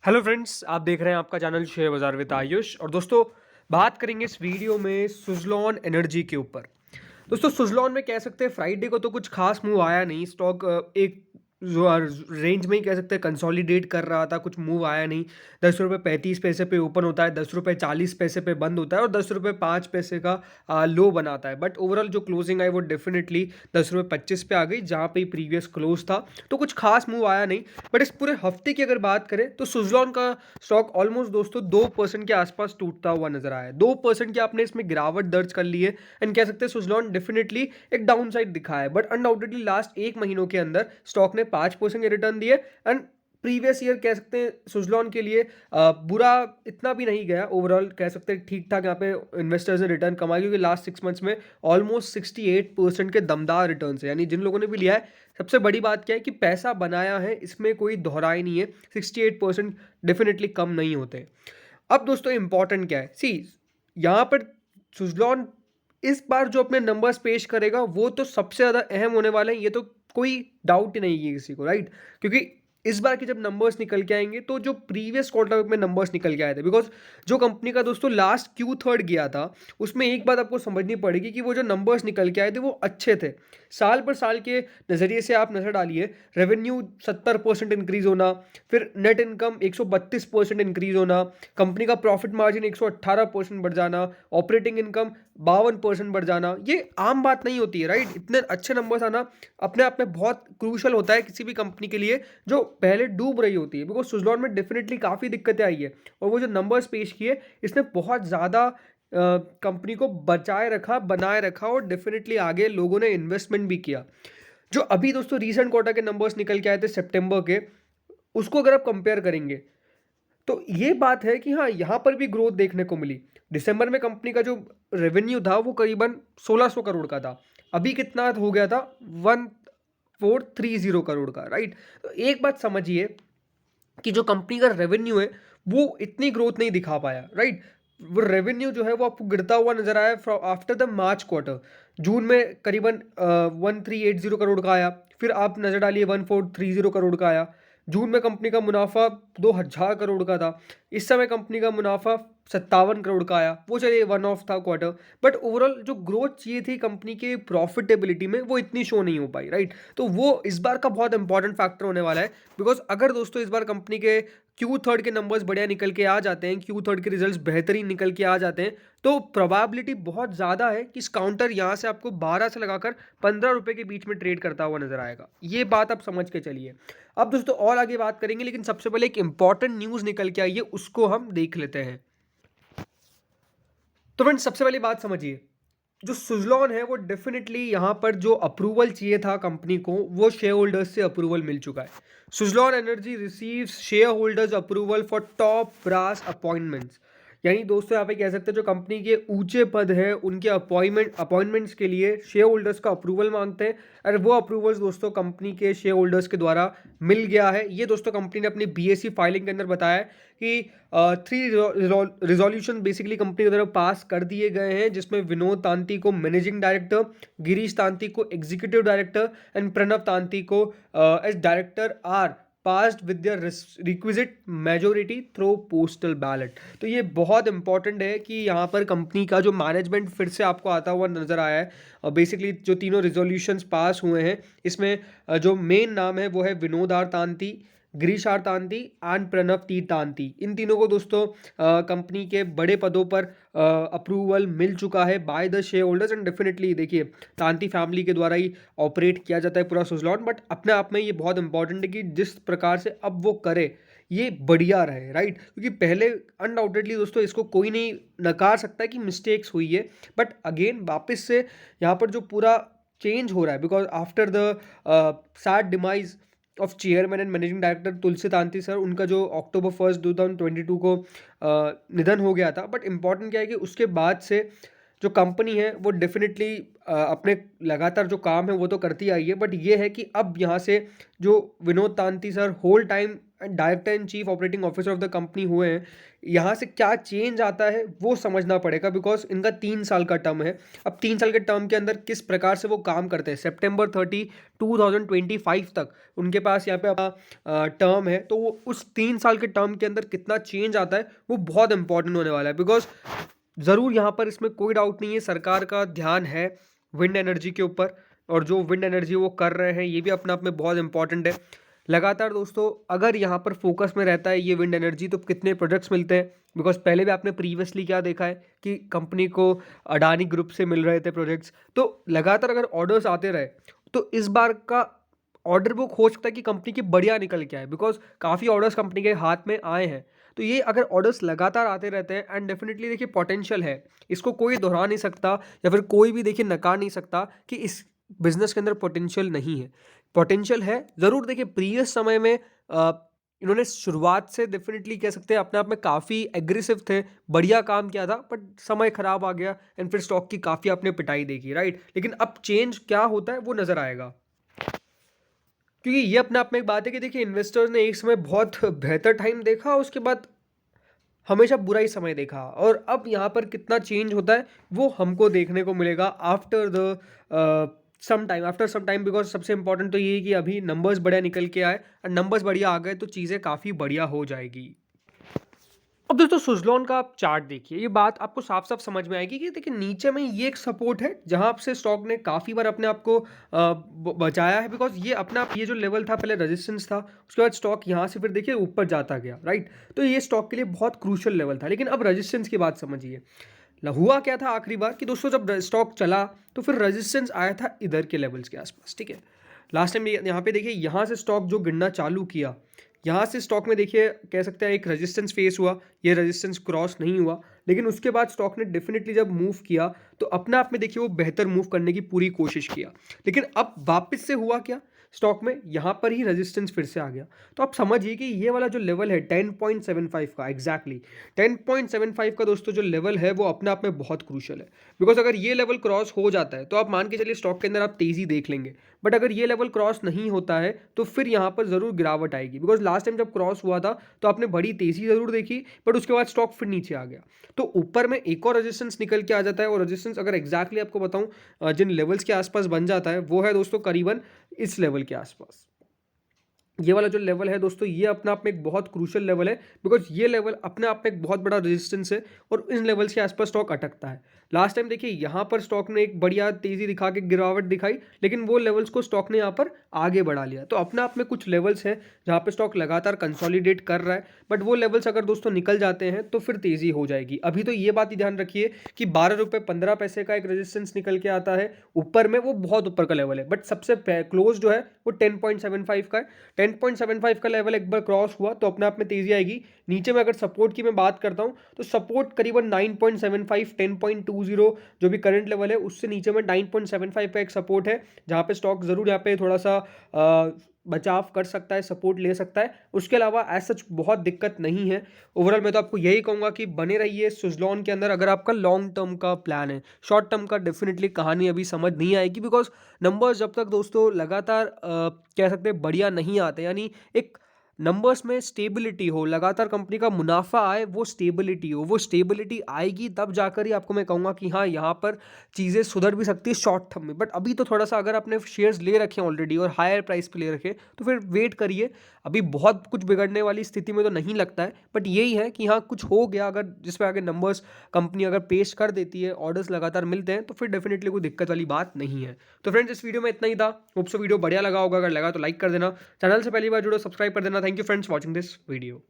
Hello friends, आप देख रहे हैं आपका चैनल शेयर बाजार विद आयुष। और दोस्तों, बात करेंगे इस वीडियो में सुज़लॉन एनर्जी के ऊपर। दोस्तों, सुज़लॉन में कह सकते हैं फ्राइडे को तो कुछ खास मूव आया नहीं। स्टॉक एक जो रेंज में ही कह सकते हैं कंसोलिडेट कर रहा था, कुछ मूव आया नहीं। 10 रुपये 35 पैसे पे ओपन होता है, 10 रुपये 40 पैसे पे बंद होता है और 10 रुपये 5 पैसे का लो बनाता है। बट ओवरऑल जो क्लोजिंग आई वो डेफिनेटली 10 रुपये 25 पे आ गई, जहाँ पे प्रीवियस क्लोज था। तो कुछ खास मूव आया नहीं। बट इस पूरे हफ्ते की अगर बात करें तो सुज़लॉन का स्टॉक ऑलमोस्ट दोस्तों 2% के आसपास टूटता हुआ नजर आया है। 2% की आपने इसमें गिरावट दर्ज कर ली है। एंड कह सकते हैं सुज़लॉन डेफिनेटली एक डाउन साइड दिखा है। बट अनडाउटेडली लास्ट 1 महीनों के अंदर स्टॉक ने 5% के रिटर्न दिए। एंड प्रीवियस ईयर कह सकते हैं सुज़लॉन के लिए बुरा इतना भी नहीं गया। ओवरऑल कह सकते हैं ठीक ठाक यहाँ पे इन्वेस्टर्स ने रिटर्न कमाया, क्योंकि लास्ट 6 मंथ्स में ऑलमोस्ट 68% के दमदार रिटर्न है। यानी जिन लोगों ने भी लिया है, सबसे बड़ी बात क्या है कि पैसा बनाया है, इसमें कोई दोहराई नहीं है। 68% डेफिनेटली कम नहीं होते। अब दोस्तों इंपॉर्टेंट क्या है, सी यहाँ पर सुज़लॉन इस बार जो अपने नंबर्स पेश करेगा वो तो सबसे ज़्यादा अहम होने वाले हैं, ये तो कोई डाउट ही नहीं है किसी को, राइट। क्योंकि इस बार के जब नंबर्स निकल के आएंगे तो जो प्रीवियस क्वार्टर में नंबर्स निकल के आए थे, बिकॉज जो कंपनी का दोस्तों लास्ट Q3 गया था, उसमें एक बात आपको समझनी पड़ेगी कि वो जो नंबर्स निकल के आए थे वो अच्छे थे। साल पर साल के नज़रिए से आप नज़र डालिए, रेवेन्यू 70% इंक्रीज होना, फिर नेट इनकम 132% इंक्रीज होना, कंपनी का प्रॉफिट मार्जिन 118% बढ़ जाना, ऑपरेटिंग इनकम 52% बढ़ जाना, ये आम बात नहीं होती है, राइट। इतने अच्छे नंबर्स आना अपने आप में बहुत क्रूशल होता है किसी भी कंपनी के लिए जो पहले डूब रही होती है। बिकॉज सुज़लॉन में डेफिनेटली काफ़ी दिक्कतें आई है, और वो जो नंबर्स पेश किए इसने बहुत ज़्यादा कंपनी को बचाए रखा, बनाए रखा, और डेफिनेटली आगे लोगों ने इन्वेस्टमेंट भी किया। जो अभी दोस्तों रीसेंट क्वार्टर के नंबर्स निकल के आए थे सितंबर के, उसको अगर आप कंपेयर करेंगे तो ये बात है कि हाँ, यहाँ पर भी ग्रोथ देखने को मिली। दिसंबर में कंपनी का जो रेवेन्यू था वो करीबन 1600 करोड़ का था। अभी कितना हो गया था? 1430 करोड़ का, राइट। तो एक बात समझिए कि जो कंपनी का रेवेन्यू है वो इतनी ग्रोथ नहीं दिखा पाया, राइट। वो रेवेन्यू जो है वो आपको गिरता हुआ नजर आया आफ्टर द मार्च क्वार्टर। जून में करीबन 1380 करोड़ का आया, फिर आप नजर डालिए 1430 करोड़ का आया। जून में कंपनी का मुनाफा 2000 करोड़ का था। इस समय कंपनी का मुनाफा 57 करोड़ का आया। वो चलिए वन ऑफ था क्वार्टर, बट ओवरऑल जो ग्रोथ चाहिए थी कंपनी के प्रॉफिटेबिलिटी में वो इतनी शो नहीं हो पाई, राइट। तो वो इस बार का बहुत इंपॉर्टेंट फैक्टर होने वाला है। बिकॉज अगर दोस्तों इस बार कंपनी के Q3 के नंबर्स बढ़िया निकल के आ जाते हैं, Q3 के रिजल्ट्स बेहतरीन निकल के आ जाते हैं, तो प्रोबेबिलिटी बहुत ज़्यादा है कि इस काउंटर यहाँ से आपको 12 से लगाकर 15 रुपए के बीच में ट्रेड करता हुआ नजर आएगा। ये बात आप समझ के चलिए। अब दोस्तों और आगे बात करेंगे, लेकिन सबसे पहले एक इंपॉर्टेंट न्यूज़ निकल के आई है, उसको हम देख लेते हैं। तो फ्रेंड्स, सबसे पहली बात समझिए, जो सुज़लॉन है वो डेफिनेटली यहाँ पर जो अप्रूवल चाहिए था कंपनी को, वो शेयर होल्डर्स से अप्रूवल मिल चुका है। Suzlon energy receives share holders approval for top brass appointments. यानी दोस्तों यहाँ पे कह सकते हैं जो कंपनी के ऊंचे पद है उनके अपॉइंटमेंट्स के लिए शेयर होल्डर्स का अप्रूवल मांगते हैं। और वो अप्रूवल्स दोस्तों कंपनी के शेयर होल्डर्स के द्वारा मिल गया है। ये दोस्तों कंपनी ने अपनी BSE फाइलिंग के अंदर बताया है कि 3 रिजोल्यूशन बेसिकली कंपनी की तरफ पास कर दिए गए हैं, जिसमें विनोद तांती को मैनेजिंग डायरेक्टर, गिरीश तांती को executive director and Pranav Tanti को as director are passed with the requisite majority through postal ballot. तो ये बहुत इंपॉर्टेंट है कि यहाँ पर कंपनी का जो मैनेजमेंट फिर से आपको आता हुआ नजर आया है। और बेसिकली जो तीनों रिजोल्यूशंस पास हुए हैं, इसमें जो मेन नाम है वो है Vinod R Tanti, Girish R Tanti and Pranav T Tanti. इन तीनों को दोस्तों कंपनी के बड़े पदों पर अप्रूवल मिल चुका है by the share holders. And definitely देखिए, तांती फैमिली के द्वारा ही ऑपरेट किया जाता है पूरा सुज़लॉन, बट अपने आप में ये बहुत इंपॉर्टेंट है कि जिस प्रकार से अब वो करे ये बढ़िया रहे, राइट। क्योंकि पहले अनडाउटेडली दोस्तों इसको कोई नहीं नकार सकता कि मिस्टेक्स हुई है, बट अगेन वापस से यहाँ पर जो पूरा चेंज हो रहा है, because after the sad demise of chairman and managing director Tulsi Tanti sir, उनका जो अक्टूबर 1 2022 को निधन हो गया था। बट इम्पॉर्टेंट क्या है कि उसके बाद से जो कंपनी है वो डेफिनेटली अपने लगातार जो काम है वो तो करती आई है, बट ये है कि अब यहाँ से जो Vinod Tanti sir whole time and director and chief operating officer of the company हुए हैं, यहाँ से क्या चेंज आता है वो समझना पड़ेगा, बिकॉज इनका 3 साल का टर्म है। अब 3 साल के टर्म के अंदर किस प्रकार से वो काम करते हैं, September 30, 2025 तक उनके पास यहाँ पे अपना टर्म है, तो वो उस 3 साल के टर्म के अंदर कितना चेंज आता है वो बहुत इंपॉर्टेंट होने वाला है। बिकॉज ज़रूर यहाँ पर इसमें कोई डाउट नहीं है, सरकार का ध्यान है विंड एनर्जी के ऊपर, और जो विंड एनर्जी वो कर रहे हैं ये भी अपने आप में बहुत इंपॉर्टेंट है। लगातार दोस्तों अगर यहाँ पर फोकस में रहता है ये विंड एनर्जी, तो कितने प्रोजेक्ट्स मिलते हैं, बिकॉज पहले भी आपने प्रीवियसली क्या देखा है कि कंपनी को अडानी ग्रुप से मिल रहे थे प्रोजेक्ट्स। तो लगातार अगर ऑर्डर्स आते रहे तो इस बार का ऑर्डर बुक हो सकता है कि कंपनी की बढ़िया निकल के आए, बिकॉज काफ़ी ऑर्डर्स कंपनी के हाथ में आए हैं। तो ये अगर ऑर्डर्स लगातार आते रहते हैं एंड डेफिनेटली देखिए पोटेंशियल है, इसको कोई दोहरा नहीं सकता या फिर कोई भी देखिए नकार नहीं सकता कि इस बिजनेस के अंदर पोटेंशियल नहीं है। पोटेंशियल है ज़रूर। देखिए प्रीवियस समय में इन्होंने शुरुआत से डेफिनेटली कह सकते हैं अपने आप में काफ़ी एग्रेसिव थे, बढ़िया काम किया था, बट समय खराब आ गया एंड फिर स्टॉक की काफ़ी आपने पिटाई देखी, राइट। लेकिन अब चेंज क्या होता है वो नज़र आएगा, क्योंकि ये अपने आप में एक बात है कि देखिए इन्वेस्टर्स ने एक समय बहुत बेहतर टाइम देखा, उसके बाद हमेशा बुरा ही समय देखा, और अब यहाँ पर कितना चेंज होता है वो हमको देखने को मिलेगा after the some time. Because सबसे इंपॉर्टेंट तो ये है कि अभी नंबर्स बढ़िया निकल के आए, और नंबर्स बढ़िया आ गए तो चीज़ें काफ़ी बढ़िया हो जाएगी। अब दोस्तों सुज़लॉन का आप चार्ट देखिए, ये बात आपको साफ साफ समझ में आएगी कि देखिए नीचे में ये एक सपोर्ट है जहां से स्टॉक ने काफ़ी बार अपने आप को बचाया है, बिकॉज ये अपना ये जो लेवल था पहले रेजिस्टेंस था, उसके बाद स्टॉक यहाँ से फिर देखिए ऊपर जाता गया, राइट। तो ये स्टॉक के लिए बहुत क्रूशियल लेवल था। लेकिन अब रेजिस्टेंस की बात समझिए, हुआ क्या था आखिरी बार कि दोस्तों जब स्टॉक चला तो फिर रेजिस्टेंस आया था इधर के लेवल्स के आसपास, ठीक है। लास्ट टाइम यहाँ पे देखिए यहाँ से स्टॉक जो गिरना चालू किया, यहाँ से स्टॉक में देखिए कह सकते हैं एक रेजिस्टेंस फेस हुआ, ये रेजिस्टेंस क्रॉस नहीं हुआ, लेकिन उसके बाद स्टॉक ने डेफिनेटली जब मूव किया तो अपने आप में देखिए वो बेहतर मूव करने की पूरी कोशिश किया। लेकिन अब वापस से हुआ क्या, स्टॉक में यहाँ पर ही रेजिस्टेंस फिर से आ गया। तो आप समझिए कि ये वाला जो लेवल है 10.75 का, एग्जैक्टली 10.75 का दोस्तों जो लेवल है वो अपने आप में बहुत क्रूशल है। बिकॉज अगर ये लेवल क्रॉस हो जाता है तो आप मान के चलिए स्टॉक के अंदर आप तेज़ी देख लेंगे, बट अगर ये लेवल क्रॉस नहीं होता है तो फिर यहाँ पर ज़रूर गिरावट आएगी। बिकॉज लास्ट टाइम जब क्रॉस हुआ था तो आपने बड़ी तेज़ी ज़रूर देखी, बट उसके बाद स्टॉक फिर नीचे आ गया। तो ऊपर में एक और रेजिस्टेंस निकल के आ जाता है, और रेजिस्टेंस अगर एग्जैक्टली आपको बताऊं जिन लेवल्स के आसपास बन जाता है वो है दोस्तों करीबन इस लेवल के आसपास। ये वाला जो लेवल है दोस्तों ये अपने आप में एक बहुत क्रूशियल लेवल है, बिकॉज ये लेवल अपने आप में एक बहुत बड़ा रेजिस्टेंस है और इन लेवल्स के आसपास स्टॉक अटकता है। लास्ट टाइम देखिए यहाँ पर स्टॉक ने एक बढ़िया तेज़ी दिखा के गिरावट दिखाई, लेकिन वो लेवल्स को स्टॉक ने यहाँ पर आगे बढ़ा लिया। तो अपने आप में कुछ लेवल्स हैं जहाँ पे स्टॉक लगातार कंसोलिडेट कर रहा है, बट वो लेवल्स अगर दोस्तों निकल जाते हैं तो फिर तेज़ी हो जाएगी। अभी तो ये बात ही ध्यान रखिए कि 12 रुपये 15 पैसे का एक रेजिस्टेंस निकल के आता है ऊपर में, वो बहुत ऊपर का लेवल है, बट सबसे क्लोज जो है वो 10.75 का है। 10.75 का लेवल एक बार क्रॉस हुआ तो अपने आप में तेजी आएगी। नीचे में अगर सपोर्ट की मैं बात करता हूं तो सपोर्ट करीबन 9.75 10.20 जो भी करंट लेवल है उससे नीचे में 9.75 का एक सपोर्ट है, जहां पे स्टॉक जरूर यहाँ पे थोड़ा सा बचाव कर सकता है, सपोर्ट ले सकता है। उसके अलावा एज सच बहुत दिक्कत नहीं है। ओवरऑल मैं तो आपको यही कहूँगा कि बने रहिए सुज़लॉन के अंदर अगर आपका लॉन्ग टर्म का प्लान है। शॉर्ट टर्म का डेफिनेटली कहानी अभी समझ नहीं आएगी, बिकॉज नंबर्स जब तक दोस्तों लगातार कह सकते हैं बढ़िया नहीं आते, यानी एक नंबर्स में स्टेबिलिटी हो, लगातार कंपनी का मुनाफा आए, वो स्टेबिलिटी हो, वो स्टेबिलिटी आएगी तब जाकर ही आपको मैं कहूँगा कि हाँ यहाँ पर चीज़ें सुधर भी सकती है शॉर्ट टर्म में। बट अभी तो थोड़ा सा अगर आपने शेयर्स ले रखे हैं ऑलरेडी और हायर प्राइस पे ले रखे तो फिर वेट करिए। अभी बहुत कुछ बिगड़ने वाली स्थिति में तो नहीं लगता है, बट यही है कि हाँ कुछ हो गया अगर जिसमें आगे नंबर्स कंपनी अगर पेश कर देती है, ऑर्डर्स लगातार मिलते हैं तो फिर डेफिनेटली कोई दिक्कत वाली बात नहीं है। तो फ्रेंड्स इस वीडियो में इतना ही था। होप सो वीडियो बढ़िया लगा होगा, अगर लगा तो लाइक कर देना, चैनल से पहली बार जुड़ो सब्सक्राइब कर देना। Thank you friends watching this video.